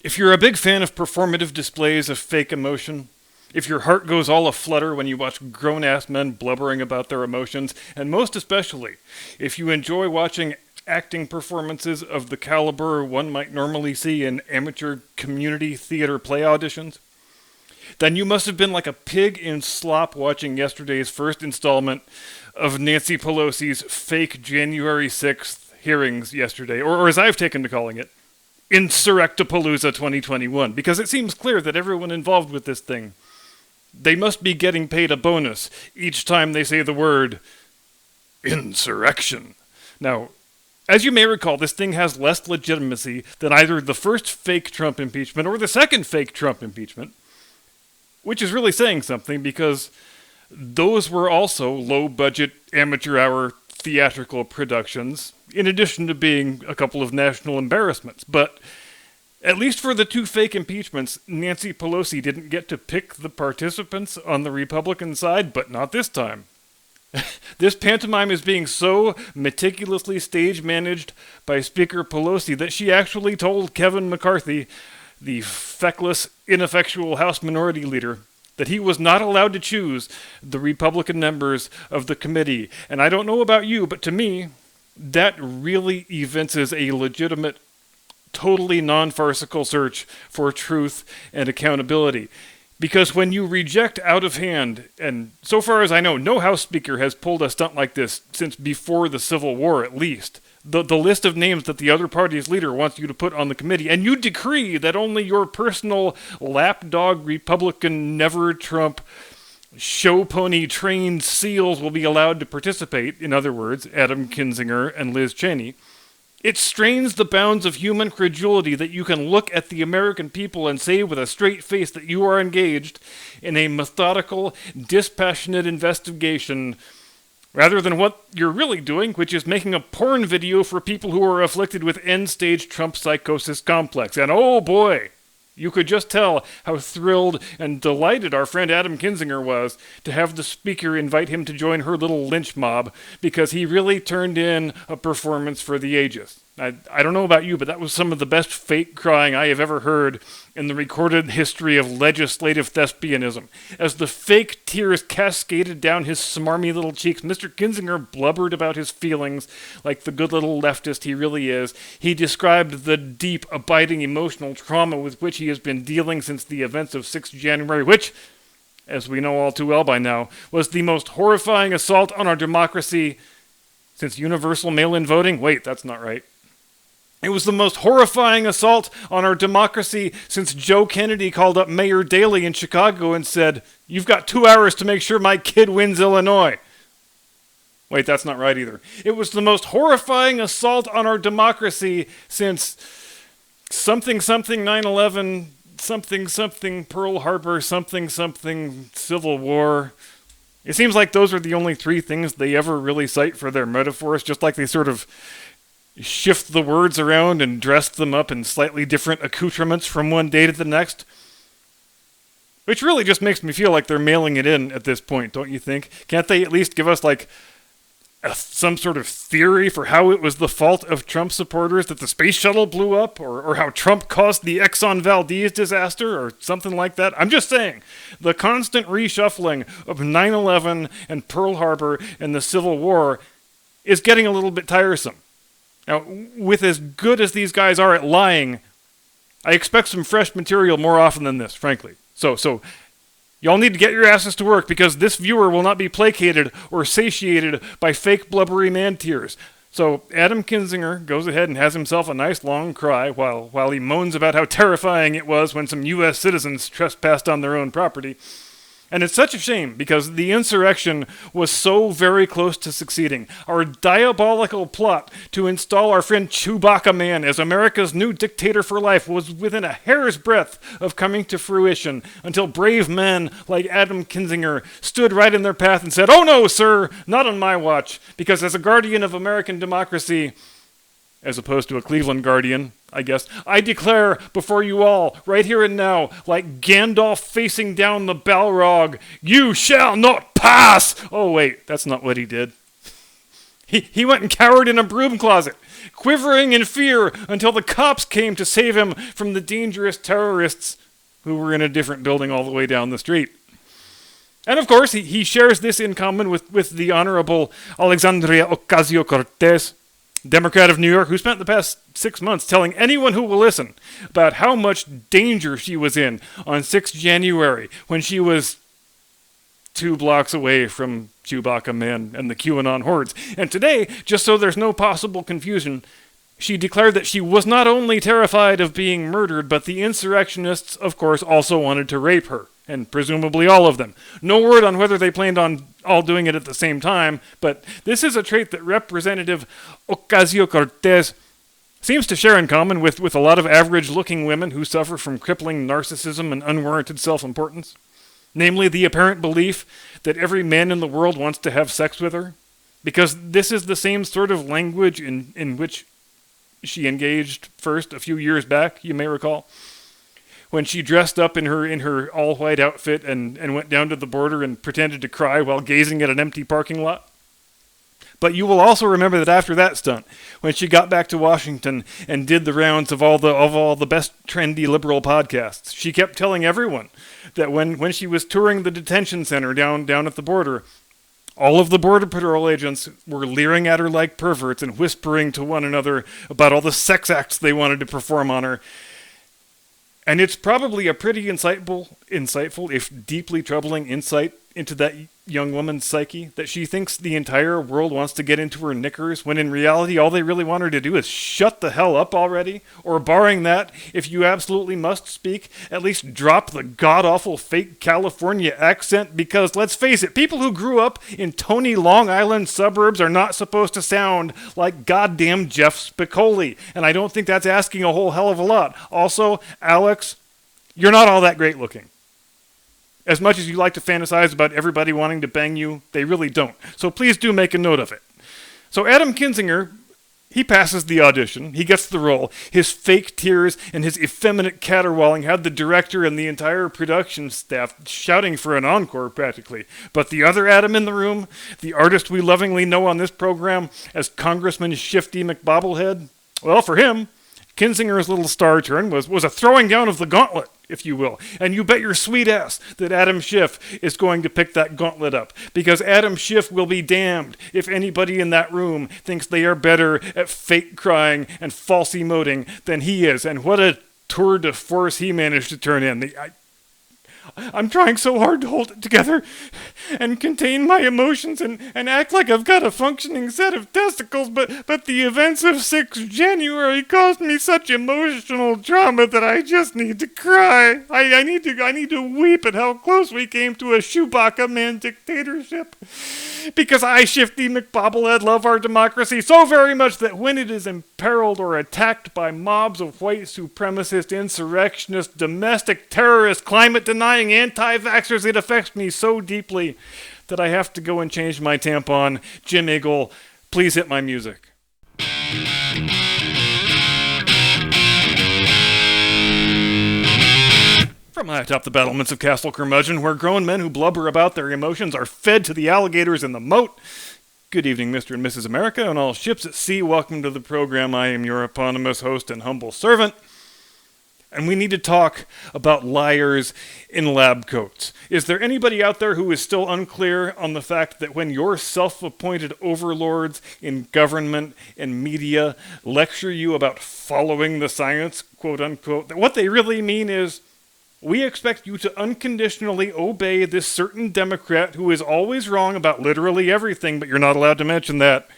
If you're a big fan of performative displays of fake emotion, if your heart goes all aflutter when you watch grown-ass men blubbering about their emotions, and most especially, if you enjoy watching acting performances of the caliber one might normally see in amateur community theater play auditions, then you must have been like a pig in slop watching yesterday's first installment of Nancy Pelosi's fake January 6th hearings yesterday, or as I've taken to calling it, Insurrectapalooza 2021, because it seems clear that everyone involved with this thing, they must be getting paid a bonus each time they say the word insurrection. Now, as you may recall, this thing has less legitimacy than either the first fake Trump impeachment or the second fake Trump impeachment, which is really saying something because those were also low-budget, amateur-hour theatrical productions, in addition to being a couple of national embarrassments. But at least for the two fake impeachments, Nancy Pelosi didn't get to pick the participants on the Republican side, but not this time. This pantomime is being so meticulously stage-managed by Speaker Pelosi that she actually told Kevin McCarthy, the feckless, ineffectual House Minority Leader, that he was not allowed to choose the Republican members of the committee. And I don't know about you, but to me, that really evinces a legitimate, totally non-farcical search for truth and accountability. Because when you reject out of hand, and so far as I know, no House Speaker has pulled a stunt like this since before the Civil War at least, the list of names that the other party's leader wants you to put on the committee, and you decree that only your personal lapdog Republican never-Trump show pony trained seals will be allowed to participate, in other words, Adam Kinzinger and Liz Cheney, it strains the bounds of human credulity that you can look at the American people and say with a straight face that you are engaged in a methodical, dispassionate investigation rather than what you're really doing, which is making a porn video for people who are afflicted with end-stage Trump psychosis complex. And oh boy, you could just tell how thrilled and delighted our friend Adam Kinzinger was to have the speaker invite him to join her little lynch mob, because he really turned in a performance for the ages. I don't know about you, but that was some of the best fake crying I have ever heard in the recorded history of legislative thespianism. As the fake tears cascaded down his smarmy little cheeks, Mr. Kinzinger blubbered about his feelings like the good little leftist he really is. He described the deep, abiding emotional trauma with which he has been dealing since the events of 6th January, which, as we know all too well by now, was the most horrifying assault on our democracy since universal mail-in voting. Wait, that's not right. It was the most horrifying assault on our democracy since Joe Kennedy called up Mayor Daley in Chicago and said, "You've got 2 hours to make sure my kid wins Illinois." Wait, that's not right either. It was the most horrifying assault on our democracy since something 9/11, something Pearl Harbor, something Civil War. It seems like those are the only 3 things they ever really cite for their metaphors, just like they sort of shift the words around and dress them up in slightly different accoutrements from one day to the next. Which really just makes me feel like they're mailing it in at this point, don't you think? Can't they at least give us, like, some sort of theory for how it was the fault of Trump supporters that the space shuttle blew up, or how Trump caused the Exxon Valdez disaster, or something like that? I'm just saying, the constant reshuffling of 9/11 and Pearl Harbor and the Civil War is getting a little bit tiresome. Now, with as good as these guys are at lying, I expect some fresh material more often than this, frankly. So, y'all need to get your asses to work, because this viewer will not be placated or satiated by fake blubbery man tears. So, Adam Kinzinger goes ahead and has himself a nice long cry while he moans about how terrifying it was when some U.S. citizens trespassed on their own property. And it's such a shame, because the insurrection was so very close to succeeding. Our diabolical plot to install our friend Chewbacca Man as America's new dictator for life was within a hair's breadth of coming to fruition, until brave men like Adam Kinzinger stood right in their path and said, "Oh no, sir, not on my watch," because as a guardian of American democracy, as opposed to a Cleveland Guardian, I guess, I declare before you all, right here and now, like Gandalf facing down the Balrog, "You shall not pass!" Oh wait, that's not what he did. He went and cowered in a broom closet. quivering in fear until the cops came to save him from the dangerous terrorists who were in a different building all the way down the street. And of course, he shares this in common with the Honorable Alexandria Ocasio-Cortez, Democrat of New York, who spent the past 6 months telling anyone who will listen about how much danger she was in on 6 January when she was 2 blocks away from Chewbacca Man and the QAnon hordes. And today, just so there's no possible confusion, she declared that she was not only terrified of being murdered, but the insurrectionists, of course, also wanted to rape her, and presumably all of them. No word on whether they planned on all doing it at the same time, but this is a trait that Representative Ocasio-Cortez seems to share in common with a lot of average-looking women who suffer from crippling narcissism and unwarranted self-importance. Namely, the apparent belief that every man in the world wants to have sex with her. Because this is the same sort of language in which she engaged first a few years back, you may recall, when she dressed up in her all-white outfit and went down to the border and pretended to cry while gazing at an empty parking lot. But you will also remember that after that stunt, when she got back to Washington and did the rounds of all the best trendy liberal podcasts, she kept telling everyone that when she was touring the detention center down at the border, all of the Border Patrol agents were leering at her like perverts and whispering to one another about all the sex acts they wanted to perform on her. And it's probably a pretty insightful, if deeply troubling insight into that young woman's psyche, that she thinks the entire world wants to get into her knickers, when in reality all they really want her to do is shut the hell up already, or barring that, if you absolutely must speak, at least drop the god-awful fake California accent, because let's face it, people who grew up in Tony Long Island suburbs are not supposed to sound like goddamn Jeff Spicoli, and I don't think that's asking a whole hell of a lot. Also, Alex, you're not all that great looking. As much as you like to fantasize about everybody wanting to bang you, they really don't. So please do make a note of it. So Adam Kinzinger, he passes the audition. He gets the role. His fake tears and his effeminate caterwauling had the director and the entire production staff shouting for an encore, practically. But the other Adam in the room, the artist we lovingly know on this program as Congressman Shifty McBobblehead, well, for him, Kinzinger's little star turn was a throwing down of the gauntlet, if you will. And you bet your sweet ass that Adam Schiff is going to pick that gauntlet up. Because Adam Schiff will be damned if anybody in that room thinks they are better at fake crying and false emoting than he is. And what a tour de force he managed to turn in. I'm trying so hard to hold it together and contain my emotions and act like I've got a functioning set of testicles, but the events of 6 January caused me such emotional trauma that I just need to cry. I need to weep at how close we came to a Chewbacca Man dictatorship. Because I, Shifty McBobblehead, love our democracy so very much that when it is imperiled or attacked by mobs of white supremacist, insurrectionist, domestic terrorist, climate-denying anti-vaxxers, it affects me so deeply that I have to go and change my tampon. Jim Eagle, please hit my music. From high atop the battlements of Castle Curmudgeon, where grown men who blubber about their emotions are fed to the alligators in the moat. Good evening, Mr. and Mrs. America, and all ships at sea. Welcome to the program. I am your eponymous host and humble servant. And we need to talk about liars in lab coats. Is there anybody out there who is still unclear on the fact that when your self-appointed overlords in government and media lecture you about following the science, quote unquote, that what they really mean is, we expect you to unconditionally obey this certain Democrat who is always wrong about literally everything, but you're not allowed to mention that.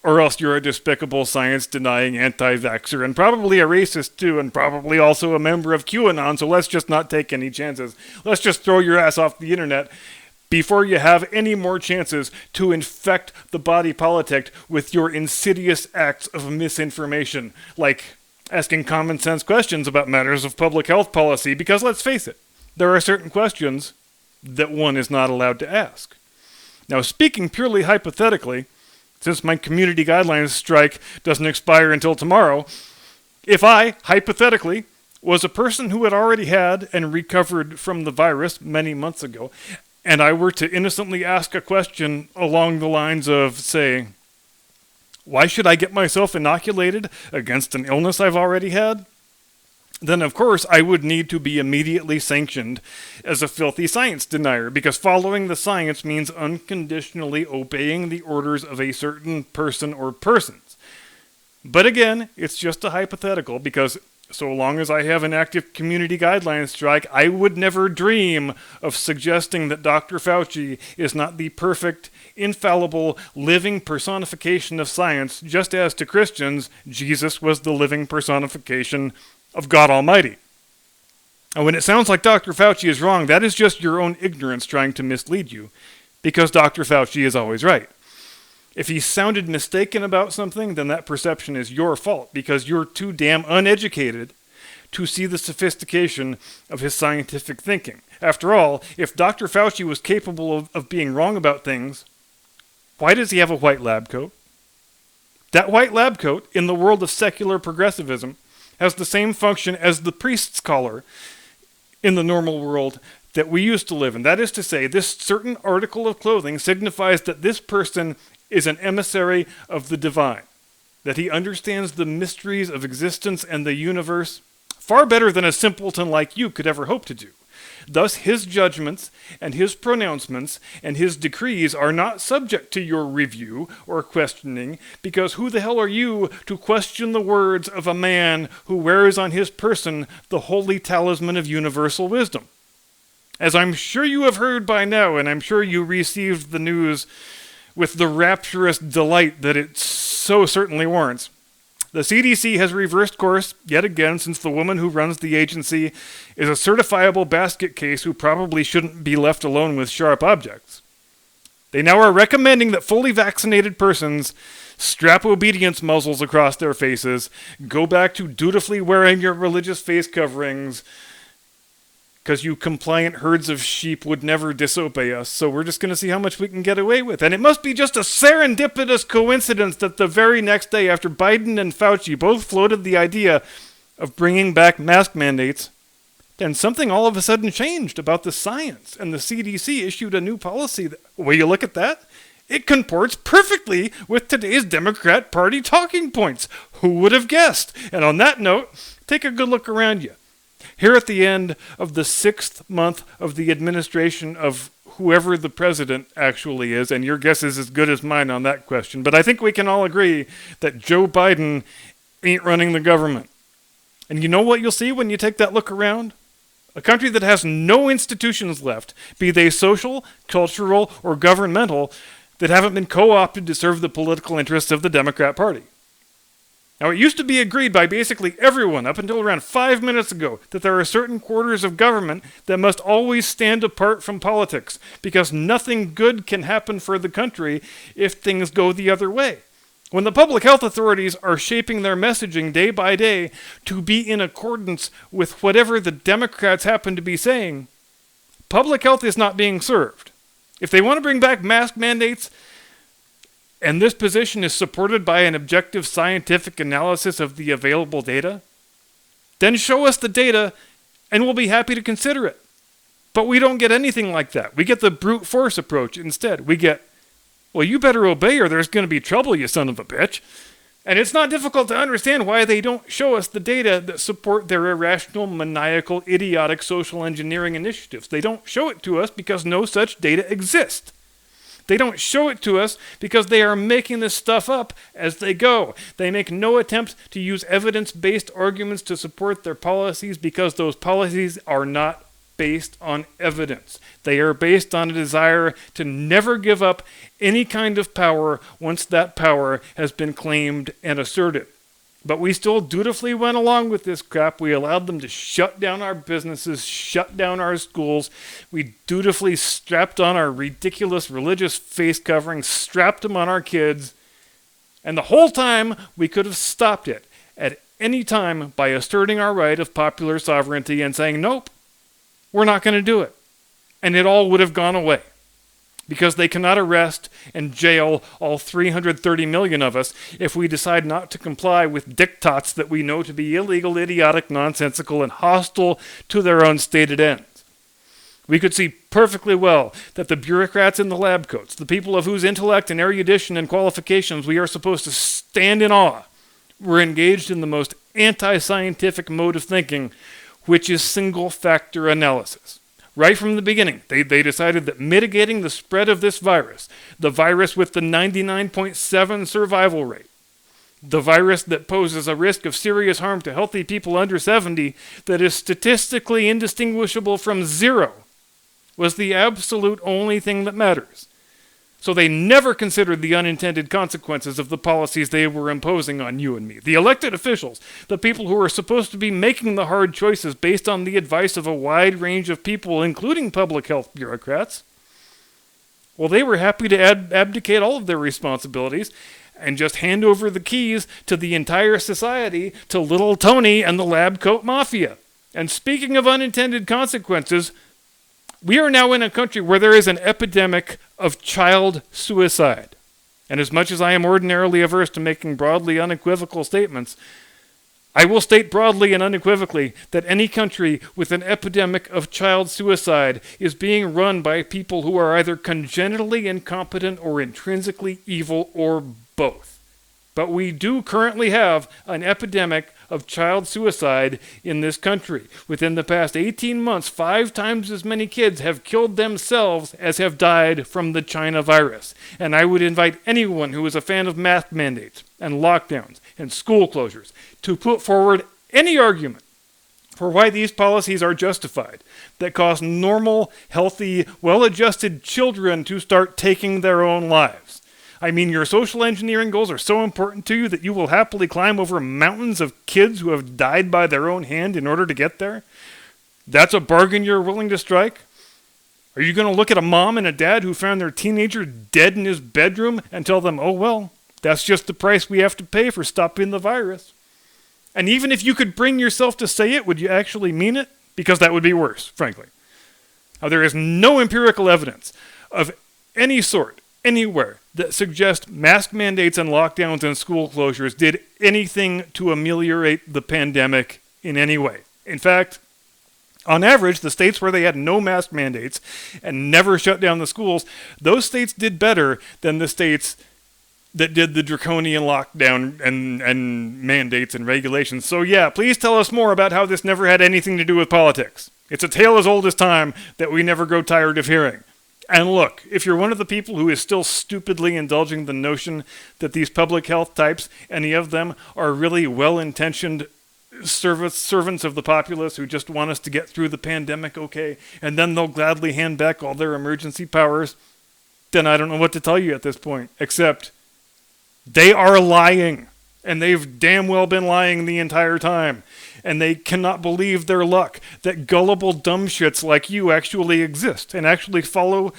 Or else you're a despicable science-denying anti-vaxxer, and probably a racist too, and probably also a member of QAnon, so let's just not take any chances. Let's just throw your ass off the internet before you have any more chances to infect the body politic with your insidious acts of misinformation, like asking common sense questions about matters of public health policy, because let's face it, there are certain questions that one is not allowed to ask. Now, speaking purely hypothetically, since my community guidelines strike doesn't expire until tomorrow, if I, hypothetically, was a person who had already had and recovered from the virus many months ago, and I were to innocently ask a question along the lines of, say, Why should I get myself inoculated against an illness I've already had? Then of course I would need to be immediately sanctioned as a filthy science denier, because following the science means unconditionally obeying the orders of a certain person or persons. But again, it's just a hypothetical, because so long as I have an active community guidelines strike, I would never dream of suggesting that Dr. Fauci is not the perfect, infallible, living personification of science, just as to Christians, Jesus was the living personification of God Almighty. And when it sounds like Dr. Fauci is wrong, that is just your own ignorance trying to mislead you, because Dr. Fauci is always right. If he sounded mistaken about something, then that perception is your fault, because you're too damn uneducated to see the sophistication of his scientific thinking. After all, if Dr. Fauci was capable of being wrong about things, why does he have a white lab coat? That white lab coat, in the world of secular progressivism, has the same function as the priest's collar in the normal world that we used to live in. That is to say, this certain article of clothing signifies that this person is an emissary of the divine, that he understands the mysteries of existence and the universe far better than a simpleton like you could ever hope to do. Thus, his judgments and his pronouncements and his decrees are not subject to your review or questioning, because who the hell are you to question the words of a man who wears on his person the holy talisman of universal wisdom? As I'm sure you have heard by now, and I'm sure you received the news with the rapturous delight that it so certainly warrants, the CDC has reversed course yet again, since the woman who runs the agency is a certifiable basket case who probably shouldn't be left alone with sharp objects. They now are recommending that fully vaccinated persons strap obedience muzzles across their faces, go back to dutifully wearing your religious face coverings, because you compliant herds of sheep would never disobey us, so we're just going to see how much we can get away with. And it must be just a serendipitous coincidence that the very next day after Biden and Fauci both floated the idea of bringing back mask mandates, then something all of a sudden changed about the science, and the CDC issued a new policy that, will you look at that? It comports perfectly with today's Democrat Party talking points. Who would have guessed? And on that note, take a good look around you. Here at the end of the 6th month of the administration of whoever the president actually is, and your guess is as good as mine on that question, but I think we can all agree that Joe Biden ain't running the government. And you know what you'll see when you take that look around? A country that has no institutions left, be they social, cultural, or governmental, that haven't been co-opted to serve the political interests of the Democrat Party. Now, it used to be agreed by basically everyone up until around 5 minutes ago that there are certain quarters of government that must always stand apart from politics, because nothing good can happen for the country if things go the other way. When the public health authorities are shaping their messaging day by day to be in accordance with whatever the Democrats happen to be saying, public health is not being served. If they want to bring back mask mandates, and this position is supported by an objective scientific analysis of the available data, then show us the data and we'll be happy to consider it. But we don't get anything like that. We get the brute force approach instead. We get, well, you better obey or there's going to be trouble, you son of a bitch. And it's not difficult to understand why they don't show us the data that support their irrational, maniacal, idiotic social engineering initiatives. They don't show it to us because no such data exists. They don't show it to us because they are making this stuff up as they go. They make no attempt to use evidence-based arguments to support their policies because those policies are not based on evidence. They are based on a desire to never give up any kind of power once that power has been claimed and asserted. But we still dutifully went along with this crap. We allowed them to shut down our businesses, shut down our schools. We dutifully strapped on our ridiculous religious face coverings, strapped them on our kids. And the whole time, we could have stopped it at any time by asserting our right of popular sovereignty and saying, nope, we're not going to do it. And it all would have gone away. Because they cannot arrest and jail all 330 million of us if we decide not to comply with diktats that we know to be illegal, idiotic, nonsensical, and hostile to their own stated ends. We could see perfectly well that the bureaucrats in the lab coats, the people of whose intellect and erudition and qualifications we are supposed to stand in awe, were engaged in the most anti-scientific mode of thinking, which is single-factor analysis. Right from the beginning, they decided that mitigating the spread of this virus, the virus with the 99.7 survival rate, the virus that poses a risk of serious harm to healthy people under 70 that is statistically indistinguishable from zero, was the absolute only thing that matters. So they never considered the unintended consequences of the policies they were imposing on you and me. The elected officials, the people who are supposed to be making the hard choices based on the advice of a wide range of people, including public health bureaucrats, well, they were happy to abdicate all of their responsibilities and just hand over the keys to the entire society to little Tony and the lab coat mafia. And speaking of unintended consequences, we are now in a country where there is an epidemic of child suicide. And as much as I am ordinarily averse to making broadly unequivocal statements, I will state broadly and unequivocally that any country with an epidemic of child suicide is being run by people who are either congenitally incompetent or intrinsically evil or both. But we do currently have an epidemic of child suicide in this country. Within the past 18 months, 5 times as many kids have killed themselves as have died from the China virus. And I would invite anyone who is a fan of mask mandates and lockdowns and school closures to put forward any argument for why these policies are justified that cause normal, healthy, well-adjusted children to start taking their own lives. I mean, your social engineering goals are so important to you that you will happily climb over mountains of kids who have died by their own hand in order to get there? That's a bargain you're willing to strike? Are you going to look at a mom and a dad who found their teenager dead in his bedroom and tell them, oh well, that's just the price we have to pay for stopping the virus? And even if you could bring yourself to say it, would you actually mean it? Because that would be worse, frankly. Now, there is no empirical evidence of any sort, anywhere, that suggest mask mandates and lockdowns and school closures did anything to ameliorate the pandemic in any way. In fact, on average, the states where they had no mask mandates and never shut down the schools, those states did better than the states that did the draconian lockdown and mandates and regulations. So yeah, please tell us more about how this never had anything to do with politics. It's a tale as old as time that we never grow tired of hearing. And look, if you're one of the people who is still stupidly indulging the notion that these public health types, any of them, are really well-intentioned servants of the populace who just want us to get through the pandemic okay, and then they'll gladly hand back all their emergency powers, then I don't know what to tell you at this point, except they are lying. And they've damn well been lying the entire time. And they cannot believe their luck that gullible dumbshits like you actually exist and actually follow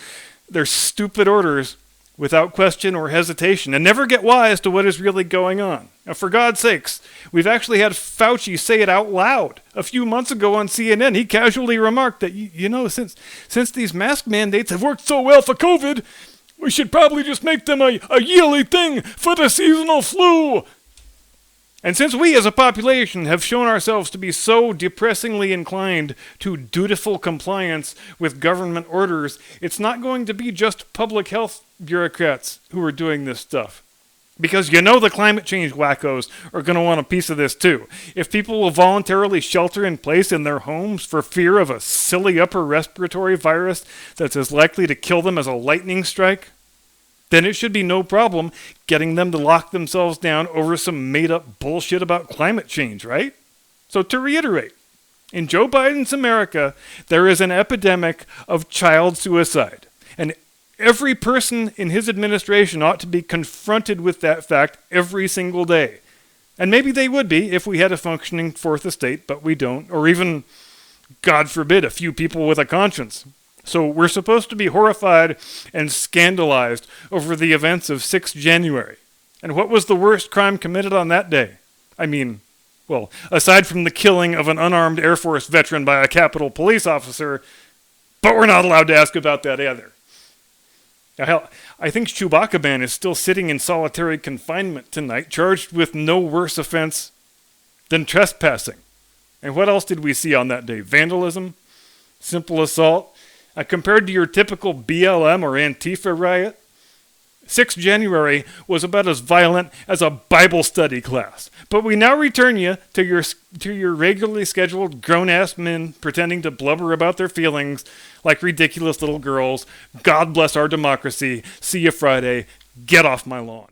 their stupid orders without question or hesitation and never get wise to what is really going on. Now, for God's sakes, we've actually had Fauci say it out loud. A few months ago on CNN, he casually remarked that, since these mask mandates have worked so well for COVID, we should probably just make them a yearly thing for the seasonal flu. And since we as a population have shown ourselves to be so depressingly inclined to dutiful compliance with government orders, it's not going to be just public health bureaucrats who are doing this stuff. Because the climate change wackos are going to want a piece of this too. If people will voluntarily shelter in place in their homes for fear of a silly upper respiratory virus that's as likely to kill them as a lightning strike, then it should be no problem getting them to lock themselves down over some made-up bullshit about climate change, right? So to reiterate, in Joe Biden's America, there is an epidemic of child suicide. And every person in his administration ought to be confronted with that fact every single day. And maybe they would be if we had a functioning fourth estate, but we don't. Or even, God forbid, a few people with a conscience. So we're supposed to be horrified and scandalized over the events of 6 January. And what was the worst crime committed on that day? I mean, well, aside from the killing of an unarmed Air Force veteran by a Capitol police officer, but we're not allowed to ask about that either. Now, hell, I think Chewbacca Man is still sitting in solitary confinement tonight, charged with no worse offense than trespassing. And what else did we see on that day? Vandalism? Simple assault? Compared to your typical BLM or Antifa riot, 6th January was about as violent as a Bible study class. But we now return you to your regularly scheduled grown-ass men pretending to blubber about their feelings like ridiculous little girls. God bless our democracy. See you Friday. Get off my lawn.